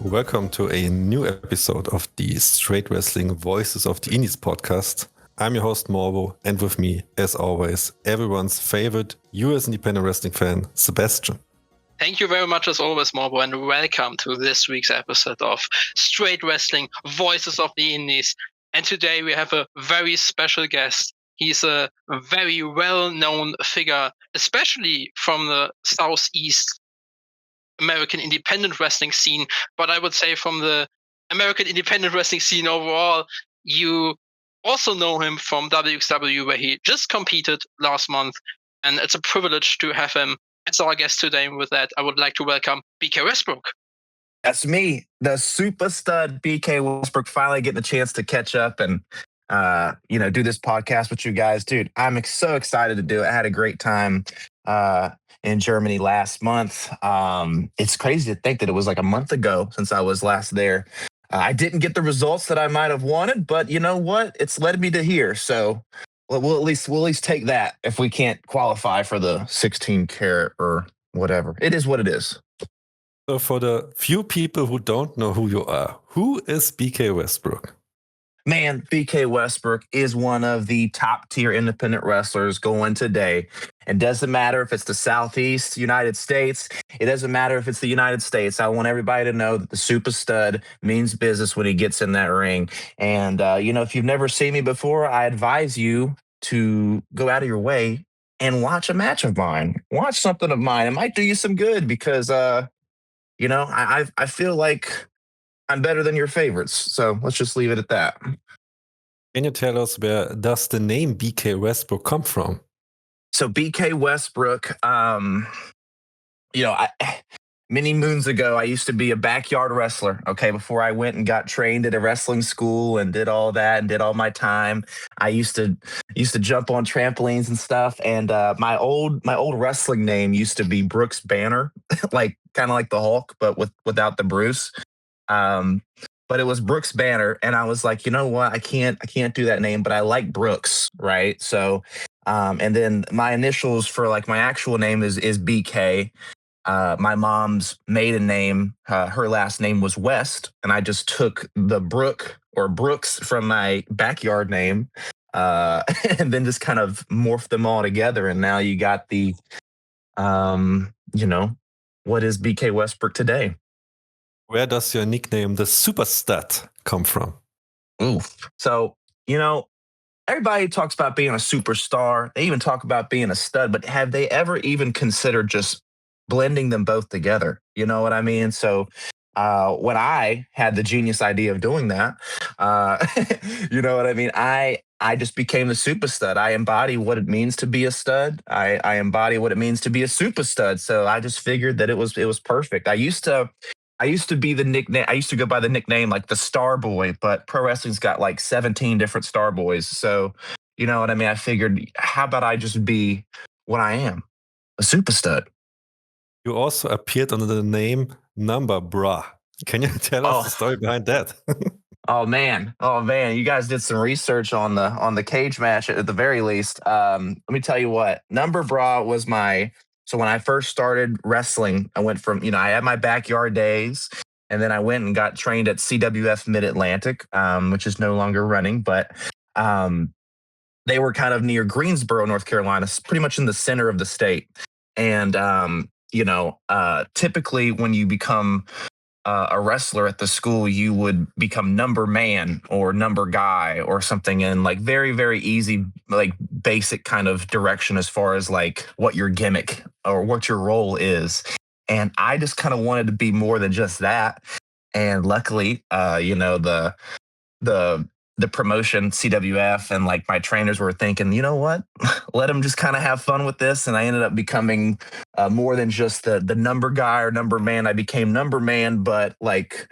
Welcome to a new episode of the Straight Wrestling Voices of the Indies podcast. I'm your host Morbo, and with me, as always, everyone's favorite US independent wrestling fan, Sebastian. Thank you very much as always, Morbo, and welcome to this week's episode of Straight Wrestling Voices of the Indies. And today we have a very special guest. He's a very well-known figure, especially from the Southeast American independent wrestling scene, but I would say from the American independent wrestling scene overall. You also know him from WXW, where he just competed last month, and it's a privilege to have him as our guest today. And with that, I would like to welcome BK Westbrook. That's me, the Supastud BK Westbrook, finally getting a chance to catch up and do this podcast with you guys. Dude, I'm so excited to do it. I had a great time in Germany last month. It's crazy to think that it was like a month ago since I was last there. I didn't get the results that I might have wanted, but you know what? It's led me to here. So we'll at least take that if we can't qualify for the 16 karat or whatever. It is what it is. So for the few people who don't know who you are, who is BK Westbrook? Man, BK Westbrook is one of the top tier independent wrestlers going today. It doesn't matter if it's the Southeast United States. It doesn't matter if it's the United States. I want everybody to know that the Supastud means business when he gets in that ring. And, if you've never seen me before, I advise you to go out of your way and watch a match of mine. Watch something of mine. It might do you some good because, I feel like I'm better than your favorites. So let's just leave it at that. Can you tell us where does the name BK Westbrook come from? So BK Westbrook, many moons ago, I used to be a backyard wrestler. Okay, before I went and got trained at a wrestling school and did all that and did all my time, I used to jump on trampolines and stuff. And my old wrestling name used to be Brooks Banner, like kind of like the Hulk, but without the Bruce. But it was Brooks Banner, and I was like, you know what? I can't do that name, but I like Brooks, right? So, and then my initials for like my actual name is BK. My mom's maiden name, her last name was West, and I just took the Brook or Brooks from my backyard name, and then just kind of morphed them all together, and now you got the, what is BK Westbrook today? Where does your nickname, the Supastud, come from? Oof. So, everybody talks about being a superstar. They even talk about being a stud, but have they ever even considered just blending them both together? You know what I mean? So when I had the genius idea of doing that, you know what I mean? I just became the Supastud. I embody what it means to be a stud. I embody what it means to be a Supastud. So I just figured that it was perfect. I used to be the nickname. I used to go by the nickname like the Star Boy, but pro wrestling's got like 17 different Star Boys. So, you know what I mean? I figured, how about I just be what I am, a Supastud. You also appeared under the name Number Bra. Can you tell us the story behind that? Oh man, you guys did some research on the cage match at the very least. Let me tell you what, Number Bra was so when I first started wrestling, I went from, I had my backyard days, and then I went and got trained at CWF Mid-Atlantic, which is no longer running, but they were kind of near Greensboro, North Carolina, pretty much in the center of the state. And, typically when you become a wrestler at the school, you would become number man or number guy or something in like very, very easy, like basic kind of direction as far as like what your gimmick or what your role is. And I just kind of wanted to be more than just that. And luckily, the promotion CWF and like my trainers were thinking, you know what, let them just kind of have fun with this. And I ended up becoming more than just the number guy or number man. I became number man, but like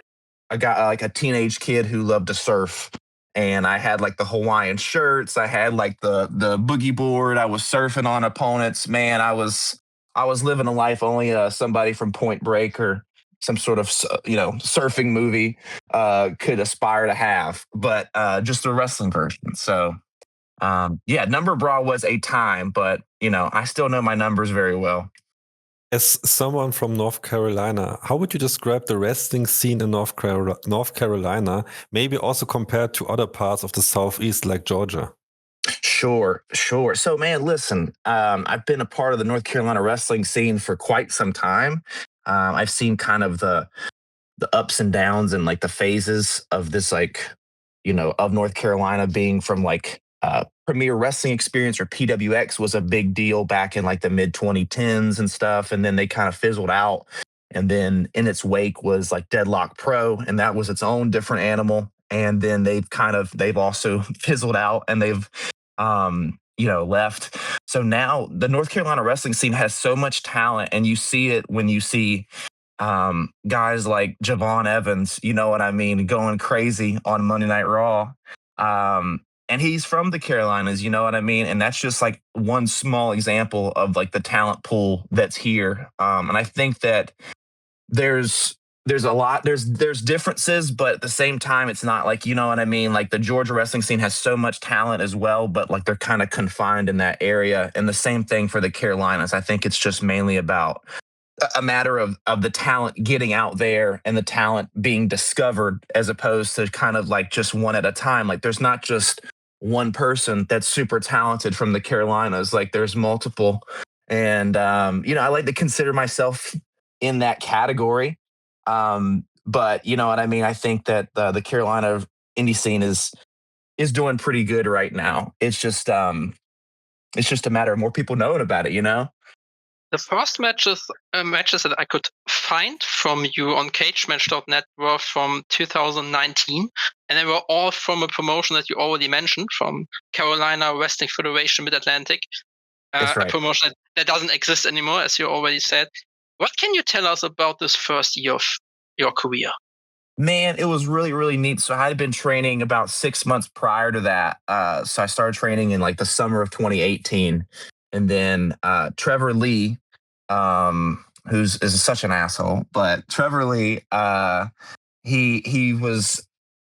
I got like a teenage kid who loved to surf, and I had like the Hawaiian shirts. I had like the boogie board. I was surfing on opponents. Man, I was living a life only somebody from Point Break or some sort of, surfing movie could aspire to have, but just a wrestling version. So, Number Bra was a time, but, I still know my numbers very well. As someone from North Carolina, how would you describe the wrestling scene in North Carolina, maybe also compared to other parts of the Southeast like Georgia? Sure. So, man, listen, I've been a part of the North Carolina wrestling scene for quite some time. I've seen kind of the ups and downs and like the phases of this, like, of North Carolina being from like Premier Wrestling Experience, or PWX, was a big deal back in like the mid 2010s and stuff. And then they kind of fizzled out. And then in its wake was like Deadlock Pro, and that was its own different animal. And then they've also fizzled out, and they've left. So now the North Carolina wrestling scene has so much talent, and you see it when you see guys like Javon Evans, you know what I mean, going crazy on Monday Night Raw. And he's from the Carolinas, you know what I mean? And that's just like one small example of like the talent pool that's here. And I think that there's a lot, there's differences, but at the same time, it's not like, you know what I mean? Like the Georgia wrestling scene has so much talent as well, but like they're kind of confined in that area. And the same thing for the Carolinas. I think it's just mainly about a matter of the talent getting out there and the talent being discovered, as opposed to kind of like just one at a time. Like there's not just one person that's super talented from the Carolinas. Like there's multiple. And, I like to consider myself in that category. But you know what I mean? I think that the Carolina indie scene is doing pretty good right now. It's just a matter of more people knowing about it. The first matches that I could find from you on cagematch.net were from 2019, and they were all from a promotion that you already mentioned, from Carolina Wrestling Federation Mid-Atlantic, That's right. a promotion that doesn't exist anymore, as you already said. What can you tell us about this first year of your career? Man, it was really, really neat. So I had been training about 6 months prior to that. So I started training in like the summer of 2018. And then Trevor Lee, who's is such an asshole, but Trevor Lee, he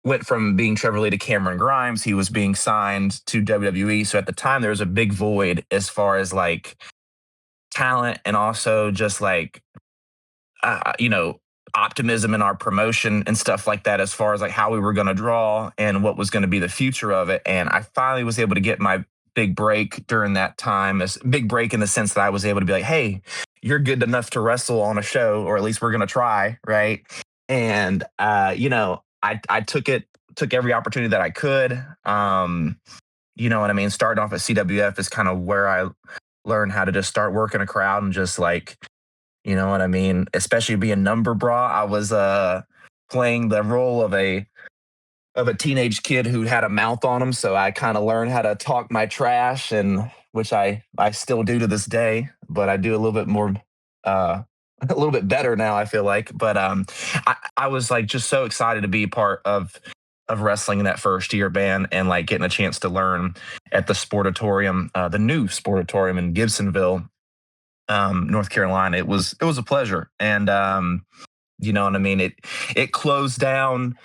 went from being Trevor Lee to Cameron Grimes. He was being signed to WWE. So at the time, there was a big void as far as like talent, and also just like optimism in our promotion and stuff like that, as far as like how we were going to draw and what was going to be the future of it. And I finally was able to get my big break during that time. As big break in the sense that I was able to be like, hey, you're good enough to wrestle on a show, or at least we're going to try. Right. And, I took every opportunity that I could. You know what I mean? Starting off at CWF is kind of where I learned how to just start working a crowd and just like, you know what I mean? Especially being number bra. I was playing the role of a teenage kid who had a mouth on him, so I kind of learned how to talk my trash, and which I still do to this day, but I do a little bit more a little bit better now, I feel like. But I was like just so excited to be part of wrestling in that first year, band, and like getting a chance to learn at the Sportatorium, the new Sportatorium in Gibsonville, North Carolina. It was a pleasure. And you know what I mean? It closed down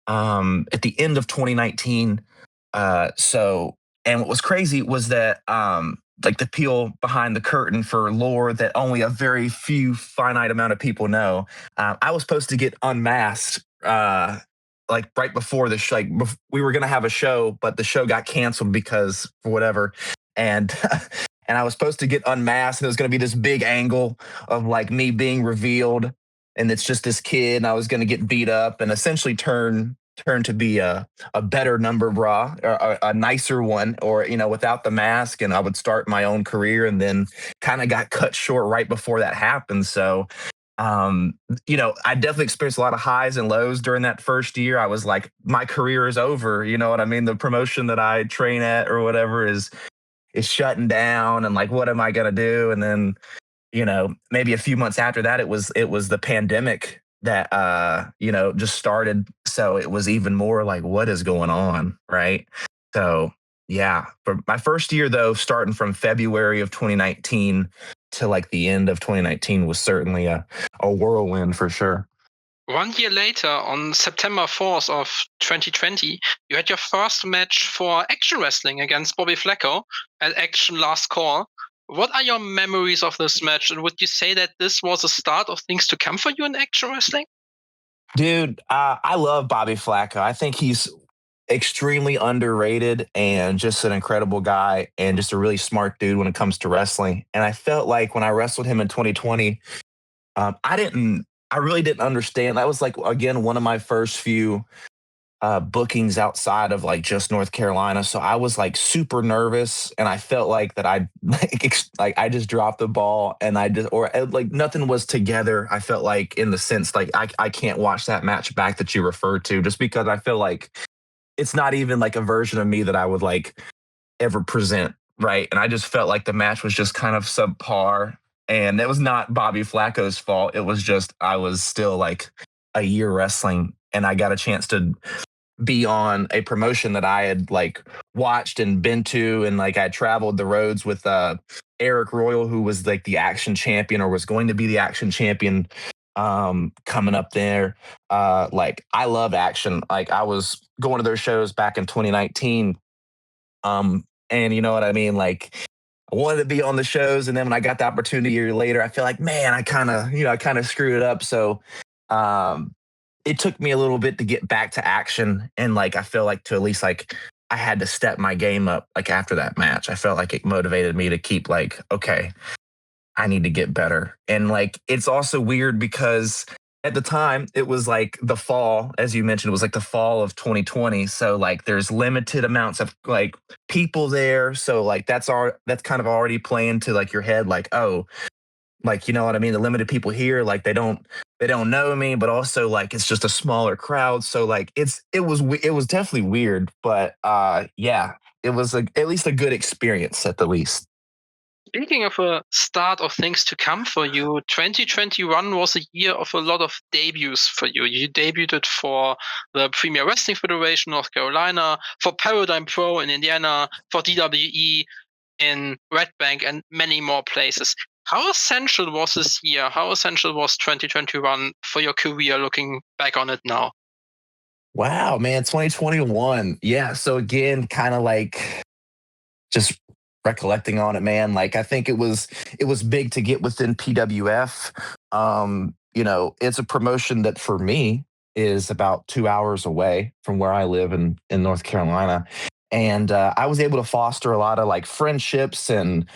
at the end of 2019. And what was crazy was that like the peel behind the curtain for lore that only a very few finite amount of people know. I was supposed to get unmasked like right before the show. Like we were gonna have a show, but the show got canceled because for whatever. And and I was supposed to get unmasked, and it was going to be this big angle of like me being revealed, and it's just this kid, and I was going to get beat up and essentially turn to be a better number bra, or a nicer one, or without the mask, and I would start my own career, and then kind of got cut short right before that happened. So I definitely experienced a lot of highs and lows during that first year. I was like, my career is over, you know what I mean? The promotion that I train at or whatever is shutting down, and like, what am I going to do? And then, maybe a few months after that, it was the pandemic that, just started. So it was even more like, what is going on? Right. So yeah, for my first year though, starting from February of 2019 to like the end of 2019 was certainly a whirlwind for sure. 1 year later, on September 4th of 2020, you had your first match for Action Wrestling against Bobby Flacco at Action Last Call. What are your memories of this match? And would you say that this was a start of things to come for you in action wrestling? Dude, I love Bobby Flacco. I think he's extremely underrated and just an incredible guy and just a really smart dude when it comes to wrestling. And I felt like when I wrestled him in 2020, I really didn't understand. That was like, again, one of my first few bookings outside of like just North Carolina. So I was like super nervous and I felt like that I like I just dropped the ball and like nothing was together. I felt like in the sense like I can't watch that match back that you referred to just because I feel like it's not even like a version of me that I would like ever present. Right. And I just felt like the match was just kind of subpar. And it was not Bobby Flacco's fault. It was just I was still like a year wrestling and I got a chance to be on a promotion that I had like watched and been to, and like I traveled the roads with Eric Royal, who was like the action champion or was going to be the action champion coming up there. Like I love action. Like I was going to those shows back in 2019. And you know what I mean? Like I wanted to be on the shows, and then when I got the opportunity a year later, I feel like, man, I kind of screwed it up. So um it took me a little bit to get back to action, and like I feel like to at least like I had to step my game up like after that match. I felt like it motivated me to keep like, okay, I need to get better. And like it's also weird because at the time it was like the fall, as you mentioned, it was like the fall of 2020. So like there's limited amounts of like people there. So like that's kind of already playing to like your head, like, oh, like, you know what I mean? The limited people here, like they don't know me, but also like it's just a smaller crowd. So like it was definitely weird, but yeah, it was at least a good experience at the least. Speaking of a start of things to come for you, 2021 was a year of a lot of debuts for you. You debuted for the Premier Wrestling Federation North Carolina, for Paradigm Pro in Indiana, for DWE in Red Bank, and many more places. How essential was this year? How essential was 2021 for your career looking back on it now? Wow, man, 2021. Yeah. So again, kind of like just recollecting on it, man, like I think it was big to get within PWF. It's a promotion that for me is about 2 hours away from where I live in North Carolina. And I was able to foster a lot of like friendships and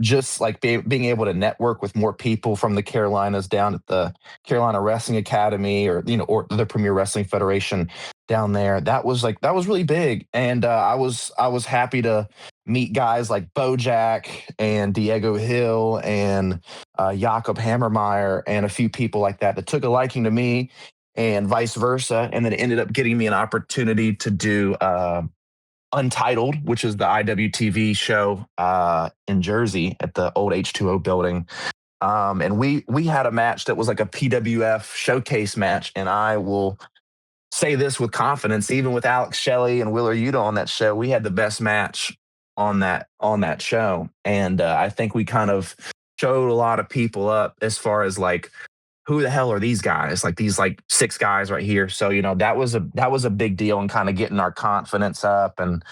just like being able to network with more people from the Carolinas down at the Carolina Wrestling Academy or the Premier Wrestling Federation down there. That was really big, and I was happy to meet guys like Bojack and Diego Hill and Jakob Hammermeyer and a few people like that took a liking to me, and vice versa, and then it ended up getting me an opportunity to do Untitled, which is the IWTV show in Jersey at the old H2O building. And we had a match that was like a PWF showcase match. And I will say this with confidence, even with Alex Shelley and Willer Yuta on that show, we had the best match on that show. And I think we kind of showed a lot of people up as far as like who the hell are these guys? Like these like six guys right here. So, that was a big deal and kind of getting our confidence up and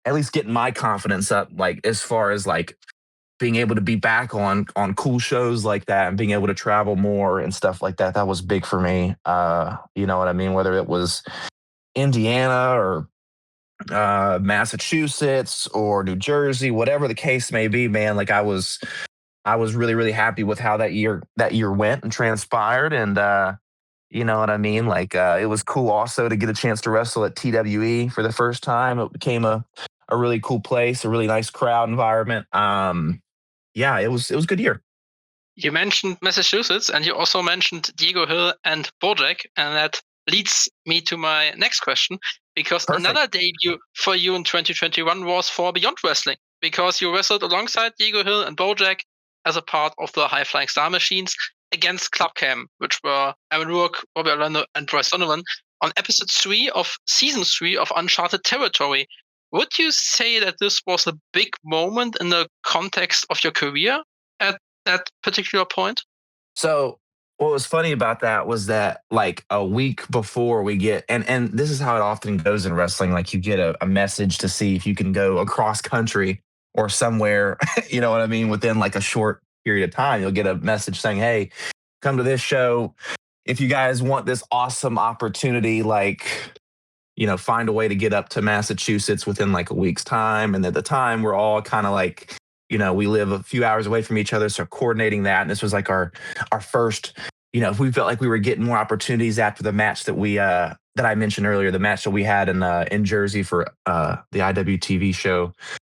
at least getting my confidence up, like as far as like being able to be back on cool shows like that and being able to travel more and stuff like that. That was big for me. You know what I mean? Whether it was Indiana or Massachusetts or New Jersey, whatever the case may be, man, like I was really, really happy with how that year went and transpired. And you know what I mean? Like it was cool also to get a chance to wrestle at TWE for the first time. It became a really cool place, a really nice crowd environment. Yeah, it was a good year. You mentioned Massachusetts, and you also mentioned Diego Hill and Bojack, and that leads me to my next question, because Perfect. another debut for you in 2021 was for Beyond Wrestling, because you wrestled alongside Diego Hill and Bojack as a part of the High Flying Star Machines against Club Cam, which were Aaron Rourke, Robbie Orlando, and Bryce Donovan on episode 3 of season 3 of Uncharted Territory. Would you say that this was a big moment in the context of your career at that particular point? So what was funny about that was that like a week before we get and this is how it often goes in wrestling, like you get a message to see if you can go across country or somewhere, you know what I mean, within like a short period of time, you'll get a message saying, hey, come to this show. If you guys want this awesome opportunity, like, find a way to get up to Massachusetts within like a week's time. And at the time, we're all kind of like, we live a few hours away from each other. So coordinating that. And this was like our first, we felt like we were getting more opportunities after the match that I mentioned earlier, the match that we had in Jersey for the IWTV show,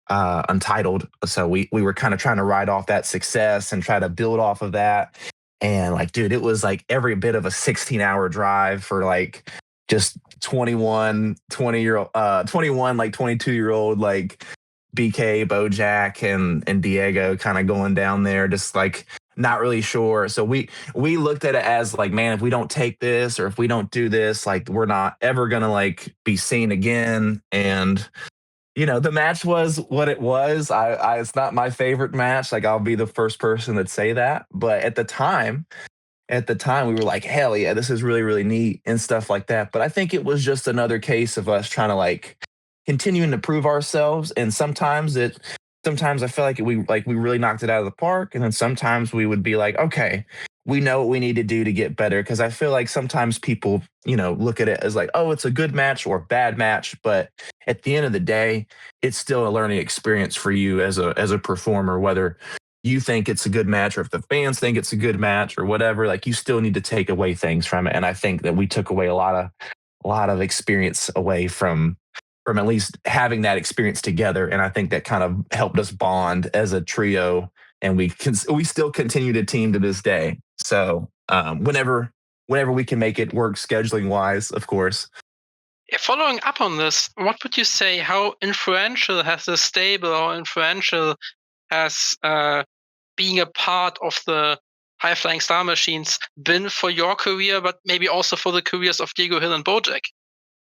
Untitled. So we were kind of trying to ride off that success and try to build off of that. And like, dude, it was like every bit of a 16-hour drive for like just 21, like 22-year-old, like BK, Bojack, and Diego kind of going down there, just like not really sure. So we looked at it as like, man, if we don't take this or if we don't do this, like we're not ever gonna like be seen again. And the match was what it was. I it's not my favorite match. Like I'll be the first person that say that. But at the time we were like, hell yeah, this is really, really neat and stuff like that. But I think it was just another case of us trying to like continuing to prove ourselves. And sometimes I feel like we really knocked it out of the park. And then sometimes we would be like, okay, we know what we need to do to get better. Cause I feel like sometimes people, look at it as like, oh, it's a good match or bad match. But at the end of the day, it's still a learning experience for you as a performer, whether you think it's a good match or if the fans think it's a good match or whatever, like you still need to take away things from it. And I think that we took away a lot of experience away from at least having that experience together. And I think that kind of helped us bond as a trio. And we still continue to team to this day. So whenever we can make it work scheduling wise, of course. Following up on this, what would you say, how influential has the stable or influential has being a part of the High Flying Star Machines been for your career, but maybe also for the careers of Diego Hill and Bojack?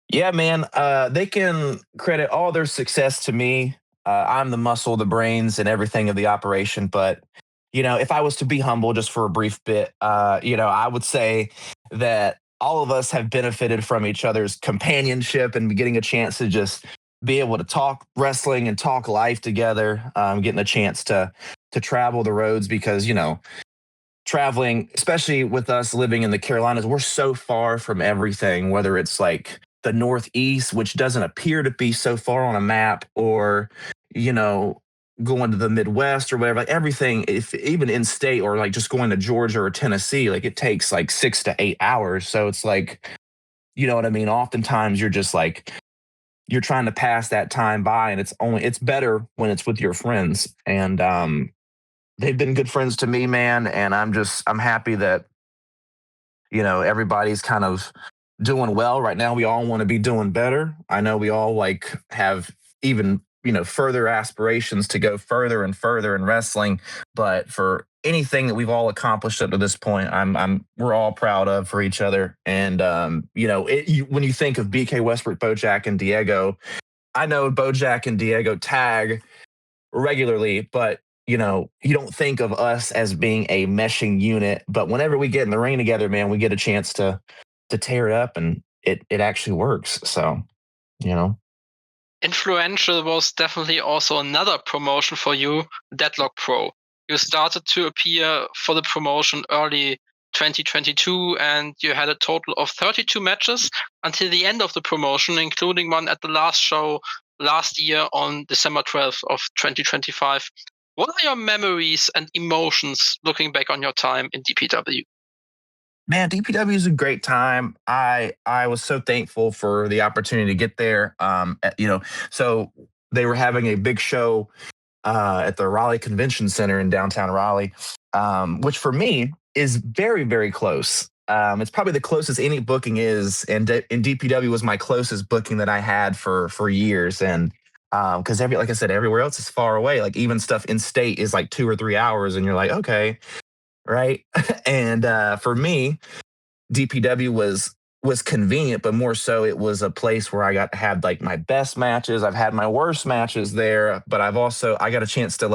Yeah, man. They can credit all their success to me. I'm the muscle, the brains, and everything of the operation. But, if I was to be humble just for a brief bit, I would say that all of us have benefited from each other's companionship and getting a chance to just be able to talk wrestling and talk life together, getting a chance to travel the roads because, traveling, especially with us living in the Carolinas, we're so far from everything, whether it's like the Northeast, which doesn't appear to be so far on a map, or, going to the Midwest or whatever, like everything, if even in state or like just going to Georgia or Tennessee, like it takes like 6 to 8 hours. So it's like, you know what I mean? Oftentimes you're just like, you're trying to pass that time by and it's better when it's with your friends. And, they've been good friends to me, man. And I'm happy that, everybody's kind of doing well right now. We all want to be doing better. I know we all like have even, further aspirations to go further and further in wrestling. But for anything that we've all accomplished up to this point, we're all proud of for each other. And, when you think of BK, Westbrook, Bojack, and Diego, I know Bojack and Diego tag regularly, but you don't think of us as being a meshing unit. But whenever we get in the ring together, man, we get a chance to tear it up, and it actually works. So, Influential was definitely also another promotion for you, Deadlock Pro. You started to appear for the promotion early 2022, and you had a total of 32 matches until the end of the promotion, including one at the last show last year on December 12th of 2025. What are your memories and emotions looking back on your time in DPW? Man, DPW is a great time. I was so thankful for the opportunity to get there. So they were having a big show at the Raleigh Convention Center in downtown Raleigh, which for me is very, very close. It's probably the closest any booking is, and DPW was my closest booking that I had for years. And because like I said, everywhere else is far away. Like even stuff in state is like 2 or 3 hours, and you're like, okay, right. And for me, DPW was convenient, but more so it was a place where I had like my best matches. I've had my worst matches there, but I got a chance to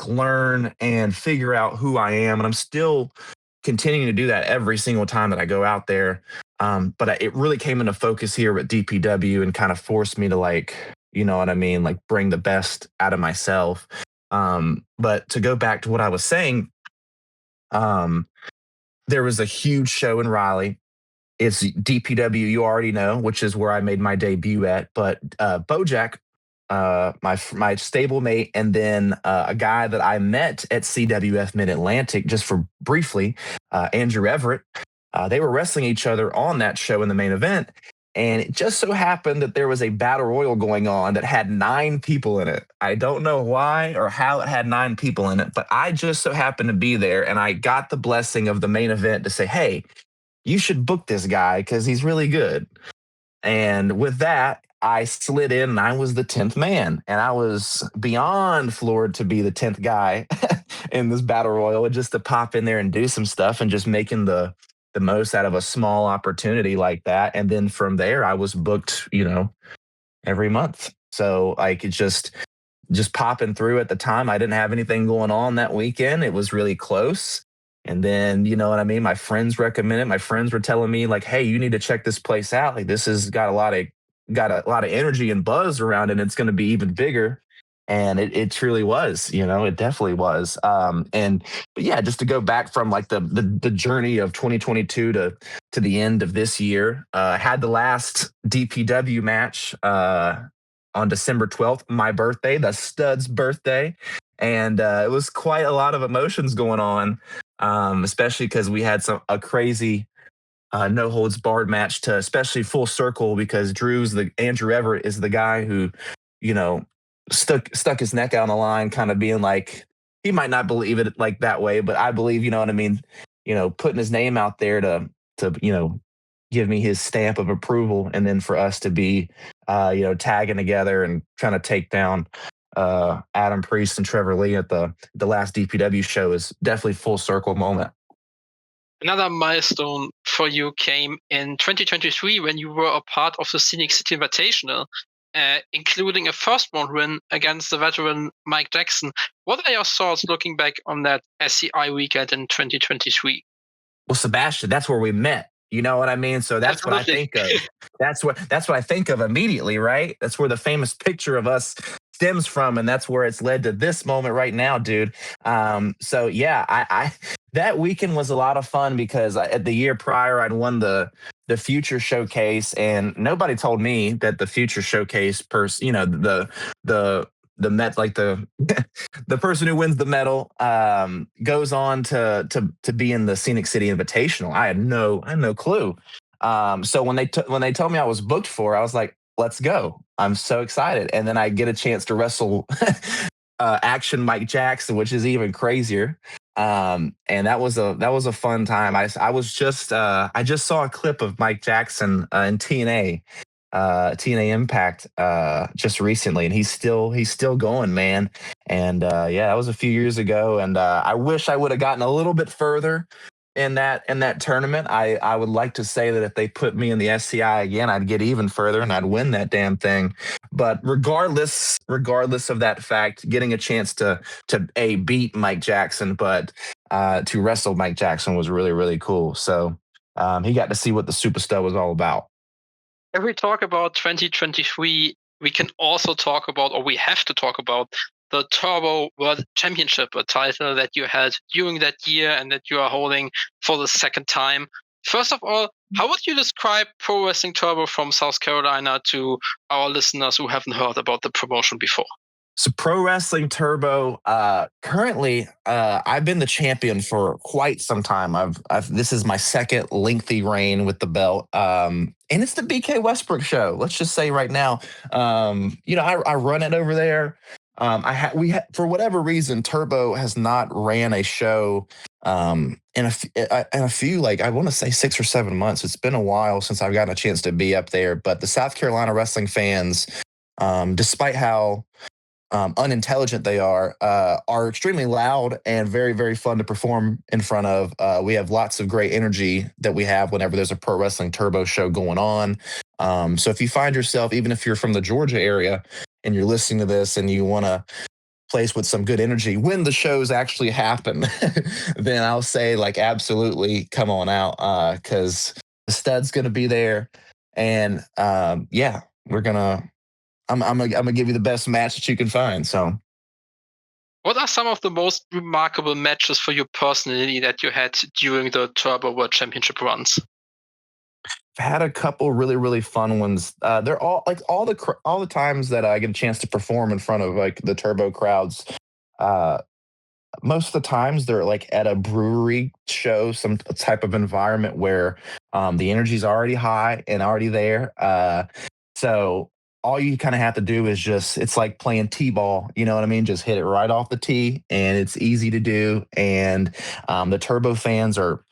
learn and figure out who I am. And I'm still continuing to do that every single time that I go out there. But it really came into focus here with DPW and kind of forced me to you know what I mean? Like bring the best out of myself. But to go back to what I was saying, um, there was a huge show in Raleigh. It's DPW, you already know, which is where I made my debut at. But Bojack, my stablemate, and then a guy that I met at CWF Mid Atlantic just for briefly, Andrew Everett. They were wrestling each other on that show in the main event. And it just so happened that there was a battle royal going on that had 9 people in it. I don't know why or how it had 9 people in it, but I just so happened to be there, and I got the blessing of the main event to say, hey, you should book this guy because he's really good. And with that, I slid in and I was the 10th man. And I was beyond floored to be the 10th guy in this battle royal, and just to pop in there and do some stuff and just making the most out of a small opportunity like that. And then from there, I was booked, every month. So like it just popping through at the time. I didn't have anything going on that weekend. It was really close. And then, you know what I mean? My friends recommended. My friends were telling me like, hey, you need to check this place out. Like this has got a lot of energy and buzz around it. And it's going to be even bigger. And it truly was, it definitely was. But yeah, just to go back from like the journey of 2022 to the end of this year, had the last DPW match on December 12th, my birthday, the Stud's birthday. And it was quite a lot of emotions going on, especially because we had a crazy no holds barred match to especially full circle, because Andrew Everett is the guy who, stuck his neck out on the line, kind of being like, he might not believe it like that way, but I believe, you know what I mean? Putting his name out there to give me his stamp of approval, and then for us to be, tagging together and trying to take down Adam Priest and Trevor Lee at the last DPW show is definitely full circle moment. Another milestone for you came in 2023 when you were a part of the Scenic City Invitational, including a first-round win against the veteran Mike Jackson. What are your thoughts looking back on that SCI weekend in 2023? Well, Sebastian, that's where we met. You know what I mean? So that's Absolutely. What I think of. That's what I think of immediately, right? That's where the famous picture of us stems from, and that's where it's led to this moment right now, dude. So yeah, I that weekend was a lot of fun because at the year prior I'd won the Future Showcase, and nobody told me that the Future Showcase the Met, like the person who wins the medal goes on to be in the Scenic City Invitational. I had no clue. So when they told me I was booked for, I was like, let's go. I'm so excited. And then I get a chance to wrestle Action Mike Jackson, which is even crazier. And that was a fun time. I just saw a clip of Mike Jackson in TNA Impact just recently, and he's still going, man. And yeah, that was a few years ago, and I wish I would have gotten a little bit further in that tournament. I would like to say that if they put me in the SCI again, I'd get even further and I'd win that damn thing. But regardless of that fact, getting a chance to beat Mike Jackson, but to wrestle Mike Jackson was really, really cool. So he got to see what the Supastud was all about. If we talk about 2023, we can also talk about, or we have to talk about, the Turbo World Championship, a title that you had during that year and that you are holding for the second time. First of all, how would you describe Pro Wrestling Turbo from South Carolina to our listeners who haven't heard about the promotion before? So Pro Wrestling Turbo, currently, I've been the champion for quite some time. This is my second lengthy reign with the belt. And it's the BK Westbrook show. Let's just say right now, I run it over there. For whatever reason, Turbo has not ran a show in a few, like I want to say 6 or 7 months. It's been a while since I've gotten a chance to be up there. But the South Carolina wrestling fans, despite how unintelligent they are extremely loud and very, very fun to perform in front of. We have lots of great energy that we have whenever there's a Pro Wrestling Turbo show going on. So if you find yourself, even if you're from the Georgia area and you're listening to this and you want to place with some good energy when the shows actually happen, then I'll say like, absolutely come on out, because the Stud's going to be there. And yeah, we're going to I'm gonna give you the best match that you can find. So, what are some of the most remarkable matches for you personally that you had during the Turbo World Championship runs? I've had a couple really really fun ones. They're all like all the times that I get a chance to perform in front of like the Turbo crowds. Uh, Most of the times they're like at a brewery show, some type of environment where the energy's already high and already there. So all you kind of have to do is just, it's like playing t-ball, you know what I mean? Just hit it right off the tee, and it's easy to do. And the Turbo fans are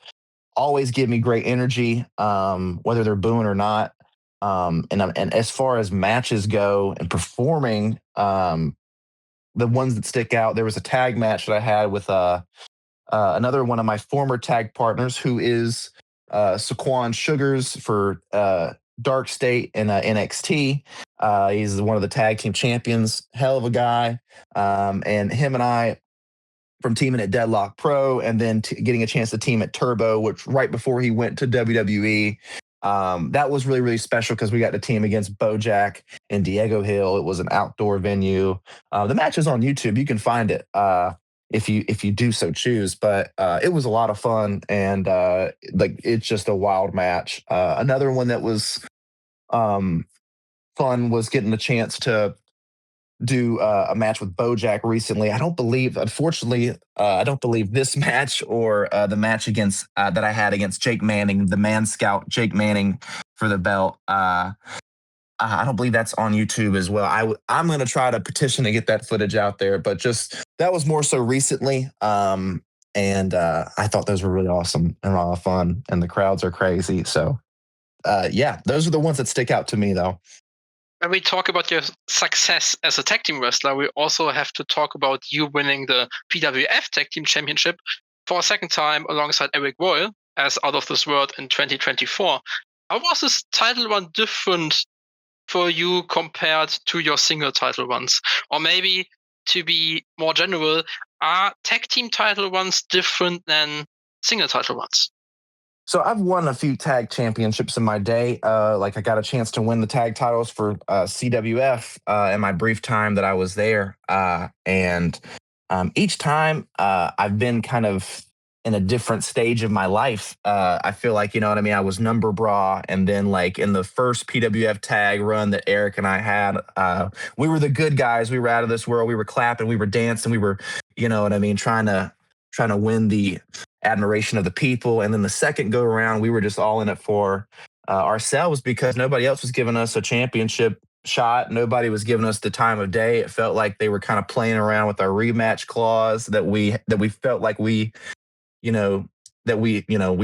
always give me great energy, whether they're booing or not. And as far as matches go and performing, the ones that stick out, there was a tag match that I had with another one of my former tag partners, who is Saquon Sugars for Dark State and NXT. He's one of the tag team champions, hell of a guy. And him and I, from teaming at Deadlock Pro and then getting a chance to team at Turbo, which right before he went to WWE. That was really, really special because we got to team against Bojack and Diego Hill. It was an outdoor venue. The match is on YouTube. You can find it if you do so choose. But it was a lot of fun, and like it's just a wild match. Another one that was fun was getting the chance to do a match with Bojack recently. Unfortunately, I don't believe this match or the match against that I had against Jake Manning, the Man Scout Jake Manning for the belt. I don't believe that's on YouTube as well. I'm going to try to petition to get that footage out there, but just that was more so recently. And I thought those were really awesome and a lot of fun, and the crowds are crazy. So yeah, those are the ones that stick out to me, though. When we talk about your success as a tag team wrestler, we also have to talk about you winning the PWF Tag Team Championship for a second time alongside Eric Royal as Out of This World in 2024. How was this title run different for you compared to your single title runs? Or maybe to be more general, are tag team title runs different than single title runs? So I've won a few tag championships in my day. Like I got a chance to win the tag titles for CWF in my brief time that I was there. And each time I've been kind of in a different stage of my life. I feel like, you know what I mean? I was number bra. And then like in the first PWF tag run that Eric and I had, we were the good guys. We were out of this world. We were clapping, we were dancing. We were, you know what I mean? Trying to win the admiration of the people. And then the second go around, we were just all in it for ourselves, because nobody else was giving us a championship shot. Nobody was giving us the time of day. It felt like they were kind of playing around with our rematch clause that we felt like we were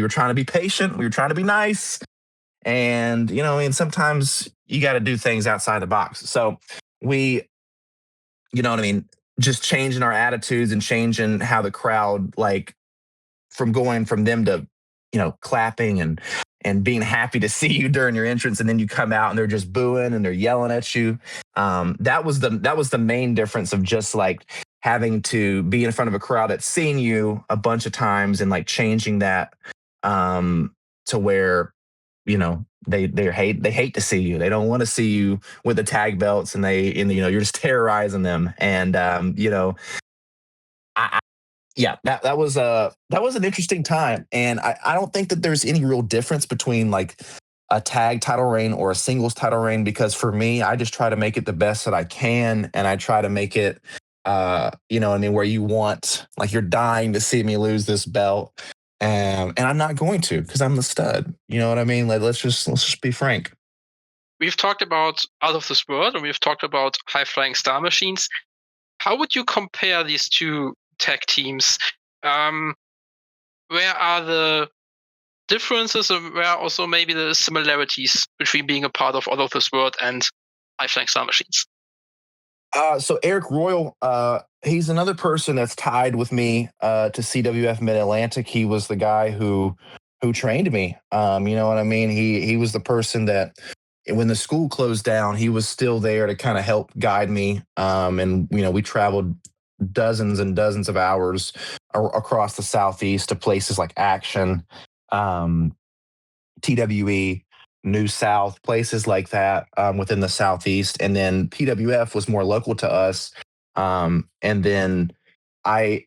trying to be patient. We were trying to be nice. And, you know, and sometimes you got to do things outside the box. So we, you know what I mean, just changing our attitudes and changing how the crowd, like, from going from them to, you know, clapping and being happy to see you during your entrance, and then you come out and they're just booing and they're yelling at you. That was the main difference of just like having to be in front of a crowd that's seen you a bunch of times, and like changing that to where, you know, they hate to see you. They don't want to see you with the tag belts, and you know, you're just terrorizing them. And you know, yeah, that was an interesting time. And I don't think that there's any real difference between like a tag title reign or a singles title reign, because for me, I just try to make it the best that I can, and I try to make it you know, I mean, where you want, like, you're dying to see me lose this belt. And I'm not going to, because I'm the stud. You know what I mean? Like, let's just be frank. We've talked about Out of This World and we've talked about High Flying Star Machines. How would you compare these two tag teams? Where are the differences, and where are also maybe the similarities between being a part of Out of This World and High Flying Star Machines? So Eric Royal, he's another person that's tied with me to CWF Mid Atlantic. He was the guy who trained me. You know what I mean? He was the person that, when the school closed down, he was still there to kind of help guide me. And you know, we traveled dozens and dozens of hours across the Southeast to places like Action, TWE. New South, places like that within the Southeast. And then PWF was more local to us. And then I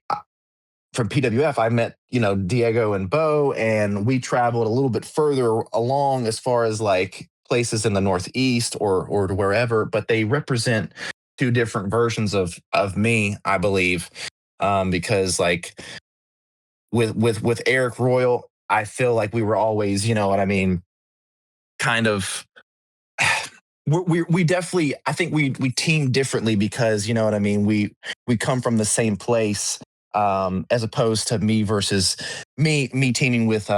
from PWF, I met, Diego and Bo, and we traveled a little bit further along as far as like places in the Northeast or wherever, but they represent two different versions of me, I believe. Because like with Eric Royal, I feel like we were always, you know what I mean, kind of we definitely, I think we team differently because, you know what I mean, we come from the same place, as opposed to me versus me teaming with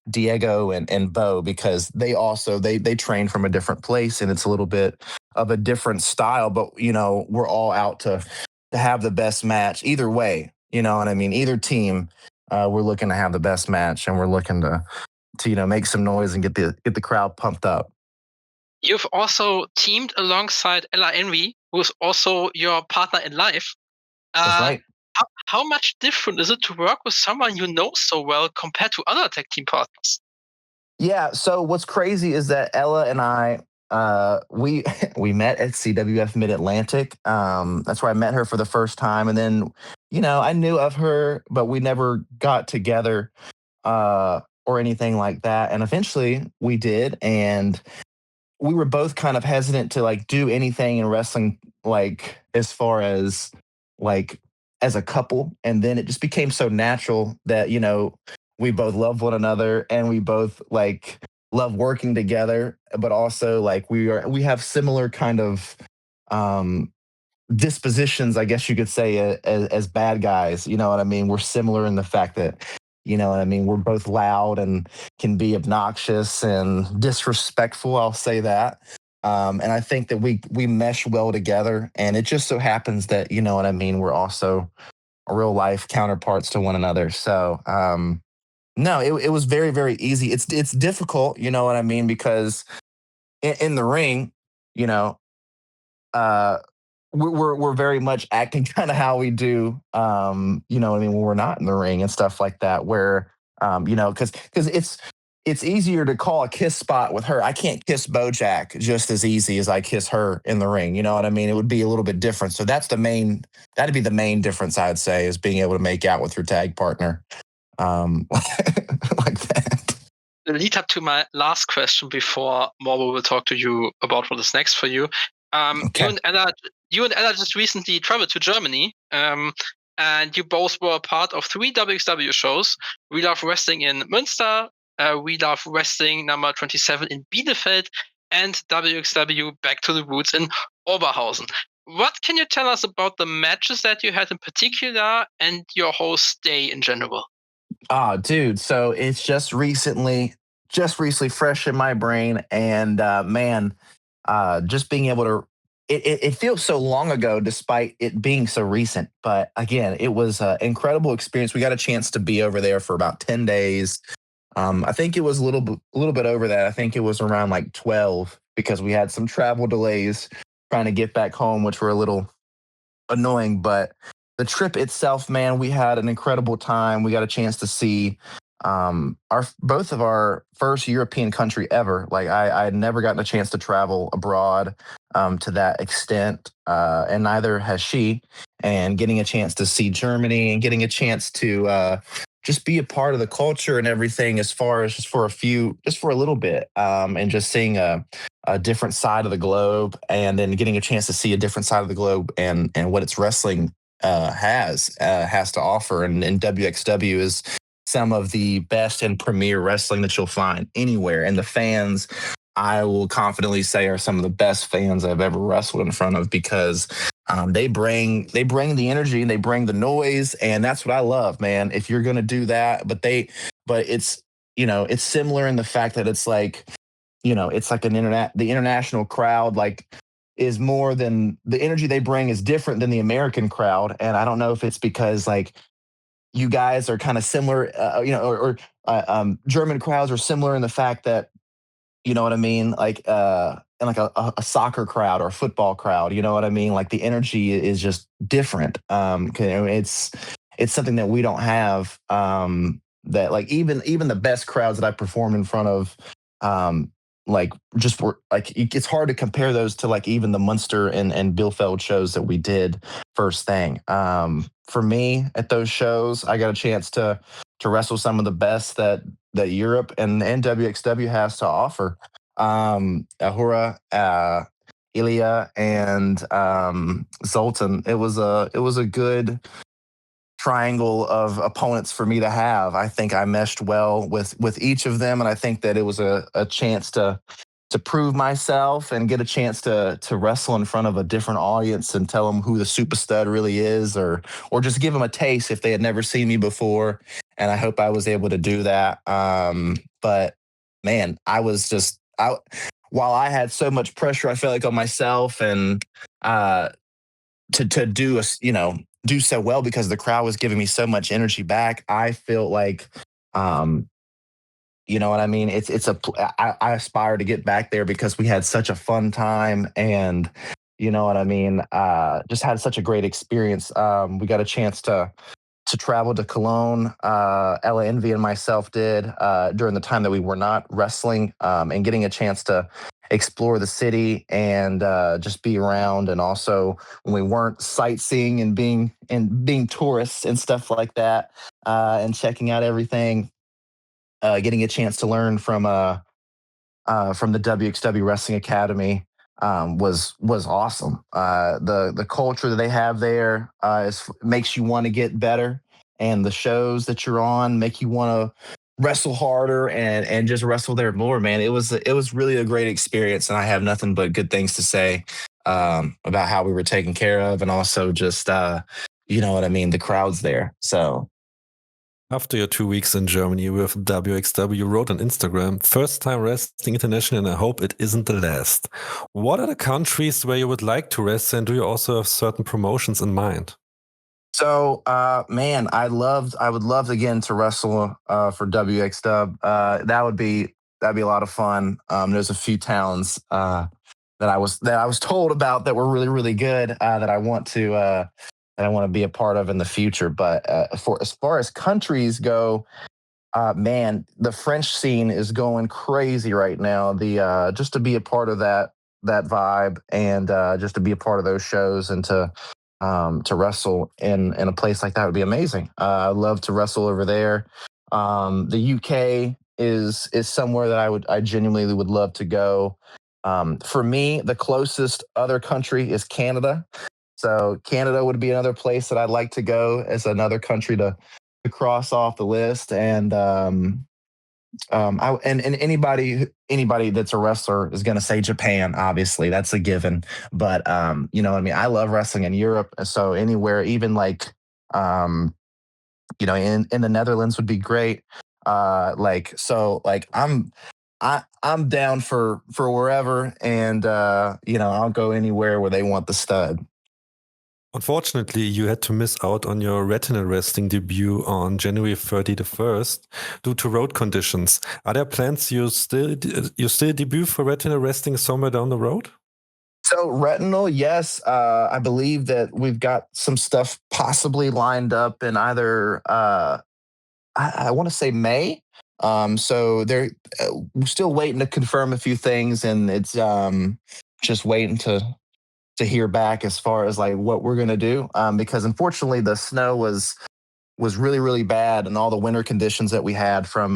Diego and Bo, because they also they train from a different place, and it's a little bit of a different style, but we're all out to have the best match either way, you know what I mean, either team. We're looking to have the best match, and we're looking to make some noise and get the crowd pumped up. You've also teamed alongside Ella Envy, who's also your partner in life. That's Uh, right. how much different is it to work with someone you know so well compared to other tag team partners? Yeah. So what's crazy is that Ella and I, we we met at CWF Mid Atlantic. That's where I met her for the first time, and then I knew of her, but we never got together or anything like that. And eventually we did, and we were both kind of hesitant to like do anything in wrestling, like as far as like as a couple. And then it just became so natural that we both love one another, and we both like love working together, but also like we have similar kind of um dispositions, I guess you could say, as bad guys. You know what I mean? We're similar in the fact that, what I mean, we're both loud and can be obnoxious and disrespectful. I'll say that. And I think that we mesh well together. And it just so happens that, you know what I mean, we're also real life counterparts to one another. So no, it was very, very easy. It's difficult, you know what I mean, because in the ring, you know, uh we're very much acting kind of how we do, you know what I mean, when we're not in the ring and stuff like that, where because it's easier to call a kiss spot with her. I can't kiss Bojack just as easy as I kiss her in the ring, you know what I mean? It would be a little bit different. So that'd be the main difference, I'd say, is being able to make out with your tag partner, like that. The lead up to my last question before Morbo will talk to you about what is next for you. Okay. You and Ella just recently traveled to Germany, and you both were a part of 3 WXW shows. We Love Wrestling in Münster, We Love Wrestling number 27 in Bielefeld, and WXW Back to the Roots in Oberhausen. What can you tell us about the matches that you had in particular and your whole stay in general? Oh, dude. So it's just recently fresh in my brain. And man, just being able to, it feels so long ago despite it being so recent. But again, it was an incredible experience. We got a chance to be over there for about 10 days. I think it was a little bit over that. I think it was around like 12, because we had some travel delays trying to get back home, which were a little annoying. But the trip itself, man, we had an incredible time. We got a chance to see our both of our first European country ever. Like I had never gotten a chance to travel abroad to that extent, and neither has she. And getting a chance to see Germany and getting a chance to just be a part of the culture and everything, as far as just for a little bit, and just seeing a different side of the globe, and then getting a chance to see a different side of the globe, and what its wrestling has to offer. And WXW is some of the best and premier wrestling that you'll find anywhere. And the fans, I will confidently say, are some of the best fans I've ever wrestled in front of, because they bring the energy and they bring the noise, and that's what I love, man. If you're gonna do that, but it's it's similar in the fact that it's like it's like the international crowd, like, is more than the energy they bring is different than the American crowd. And I don't know if it's because like you guys are kind of similar, or German crowds are similar in the fact that, you know what I mean, like and like a soccer crowd or a football crowd, you know what I mean, like the energy is just different. 'Cause, it's something that we don't have. That like even the best crowds that I performed in front of, like just were like it's hard to compare those to like even the Munster and Bielefeld shows that we did first thing. For me at those shows, I got a chance to wrestle some of the best that Europe and WXW has to offer. Ahura, Ilya, and Zoltan. It was a good triangle of opponents for me to have. I think I meshed well with each of them, and I think that it was a chance to prove myself and get a chance to wrestle in front of a different audience and tell them who the Supastud really is, or just give them a taste if they had never seen me before. And I hope I was able to do that. But man, I was just I while I had so much pressure, I felt like on myself and to do do so well because the crowd was giving me so much energy back. I felt like you know what I mean? I aspire to get back there because we had such a fun time and you know what I mean? Just had such a great experience. We got a chance to travel to Cologne. Ella Envy and myself did during the time that we were not wrestling, and getting a chance to explore the city and just be around. And also when we weren't sightseeing and being tourists and stuff like that, and checking out everything, getting a chance to learn from the WXW Wrestling Academy was awesome. The culture that they have there makes you want to get better, and the shows that you're on make you want to wrestle harder and just wrestle there more. Man, it was really a great experience, and I have nothing but good things to say about how we were taken care of, and also just you know what I mean, the crowds there. So After your 2 weeks in Germany with WXW, you wrote on Instagram, first time wrestling international, and I hope it isn't the last. What are the countries where you would like to wrestle, and do you also have certain promotions in mind? So, man, I would love again to wrestle for WXW. That'd be a lot of fun. There's a few towns that I was told about that were really really good that I want to be a part of in the future. But for as far as countries go, man, the French scene is going crazy right now. The Just to be a part of that vibe and just to be a part of those shows and to wrestle in a place like that would be amazing. I'd love to wrestle over there. The UK is somewhere that I genuinely would love to go. For me, the closest other country is Canada. So Canada would be another place that I'd like to go as another country to cross off the list. And anybody that's a wrestler is going to say Japan. Obviously, that's a given. But you know what I mean. I love wrestling in Europe, so anywhere, even like in the Netherlands would be great. I'm down for wherever, and I'll go anywhere where they want the stud. Unfortunately, you had to miss out on your retinal wrestling debut on January 31st due to road conditions. Are there plans you still debut for retinal wrestling somewhere down the road? So retinal, yes, I believe that we've got some stuff possibly lined up in either I want to say May. So we're still waiting to confirm a few things, and it's just waiting to hear back as far as like what we're gonna do. Because unfortunately the snow was really really bad, and all the winter conditions that we had from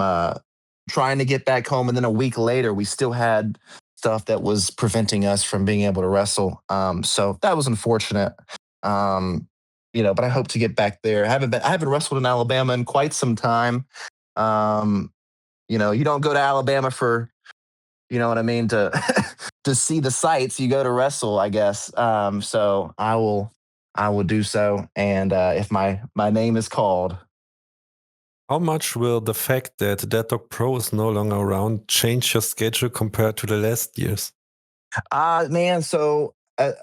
trying to get back home, and then a week later we still had stuff that was preventing us from being able to wrestle. So that was unfortunate. But I hope to get back there. I haven't wrestled in Alabama in quite some time. Um, you don't go to Alabama for, you know what I mean, to to see the sights. You go to wrestle, I guess. So I will do so, and if my name is called. How much will the fact that Deadlock Pro is no longer around change your schedule compared to the last years? Man, so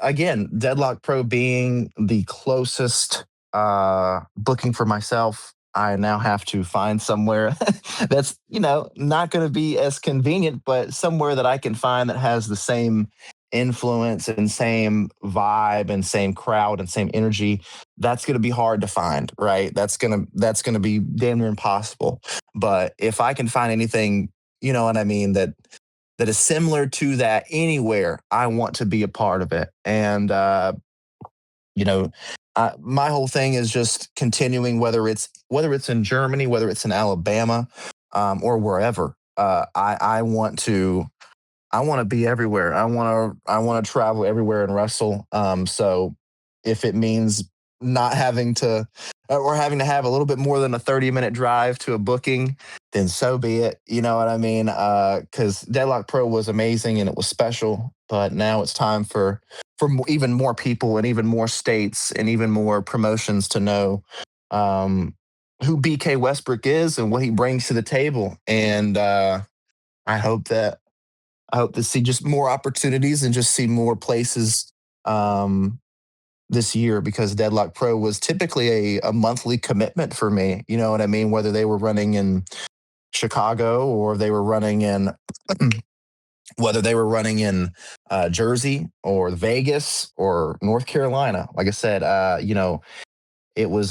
again, Deadlock Pro being the closest booking for myself, I now have to find somewhere that's, not going to be as convenient, but somewhere that I can find that has the same influence and same vibe and same crowd and same energy. That's going to be hard to find, right? That's going to be damn near impossible. But if I can find anything, you know what I mean, that that is similar to that anywhere, I want to be a part of it. And my whole thing is just continuing, whether it's in Germany, whether it's in Alabama, or wherever. I want to be everywhere. I want to travel everywhere and wrestle. So if it means not having to or having to have a little bit more than a 30-minute drive to a booking, then so be it. You know what I mean? Because Deadlock Pro was amazing and it was special, but now it's time for even more people and even more states and even more promotions to know who BK Westbrook is and what he brings to the table. And I hope to see just more opportunities and just see more places this year, because Deadlock Pro was typically a monthly commitment for me. You know what I mean? Whether they were running in Chicago or they were running in whether they were running in Jersey or Vegas or North Carolina. Like I said, it was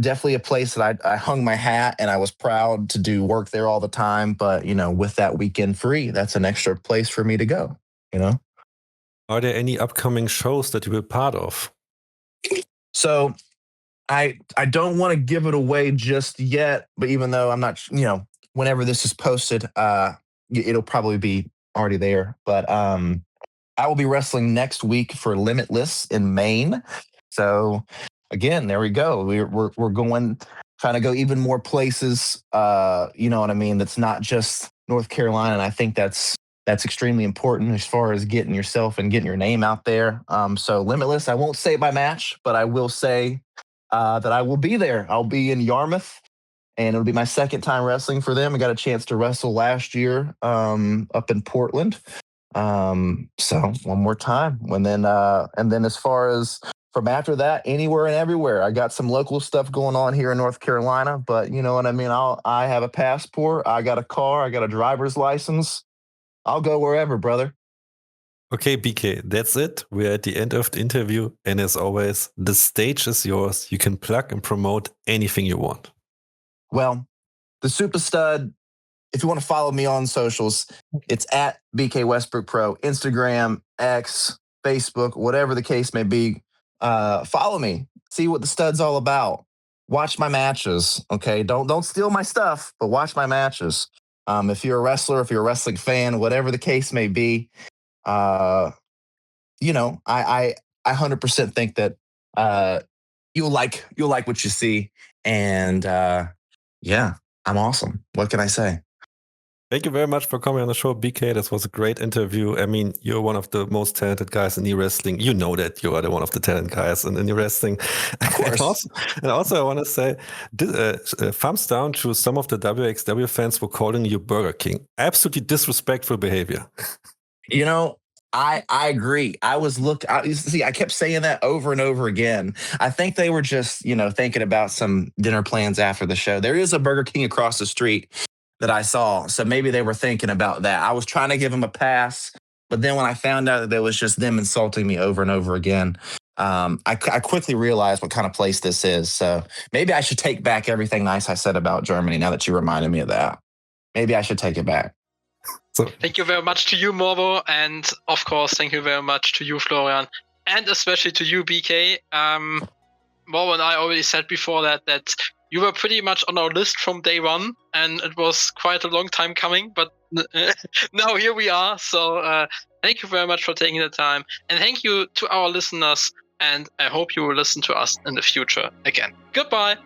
definitely a place that I hung my hat, and I was proud to do work there all the time. But, with that weekend free, that's an extra place for me to go, Are there any upcoming shows that you were part of? So I don't want to give it away just yet, but even though I'm not, whenever this is posted, it'll probably be already there. But I will be wrestling next week for Limitless in Maine. So again, there we go. We're going, trying to go even more places. You know what I mean? That's not just North Carolina. And I think that's extremely important as far as getting yourself and getting your name out there. So Limitless, I won't say my match, but I will say that I will be there. I'll be in Yarmouth, and it'll be my second time wrestling for them. I got a chance to wrestle last year up in Portland. So one more time. And then as far as from after that, anywhere and everywhere. I got some local stuff going on here in North Carolina, but you know what I mean? I have a passport, I got a car, I got a driver's license. I'll go wherever, brother. Okay, BK, that's it. We're at the end of the interview. And as always, the stage is yours. You can plug and promote anything you want. Well, the Supastud, if you want to follow me on socials, it's at BK Westbrook Pro, Instagram, X, Facebook, whatever the case may be. Follow me. See what the stud's all about. Watch my matches. Okay. Don't steal my stuff, but watch my matches. If you're a wrestler, if you're a wrestling fan, whatever the case may be, I 100% think that you'll like what you see. And yeah, I'm awesome. What can I say? Thank you very much for coming on the show, BK. This was a great interview. I mean, you're one of the most talented guys in e-wrestling. You know that you are one of the talented guys in e-wrestling. Of course. and also, I want to say, thumbs down to some of the WXW fans for calling you Burger King. Absolutely disrespectful behavior. I agree. I kept saying that over and over again. I think they were just, thinking about some dinner plans after the show. There is a Burger King across the street that I saw. So maybe they were thinking about that. I was trying to give them a pass, but then when I found out that there was just them insulting me over and over again, I quickly realized what kind of place this is. So maybe I should take back everything nice I said about Germany now that you reminded me of that. Maybe I should take it back. So thank you very much to you, Morbo, and of course, thank you very much to you, Florian, and especially to you, BK. Morbo and I already said before that you were pretty much on our list from day one, and it was quite a long time coming, but now here we are. So thank you very much for taking the time, and thank you to our listeners, and I hope you will listen to us in the future again. Goodbye.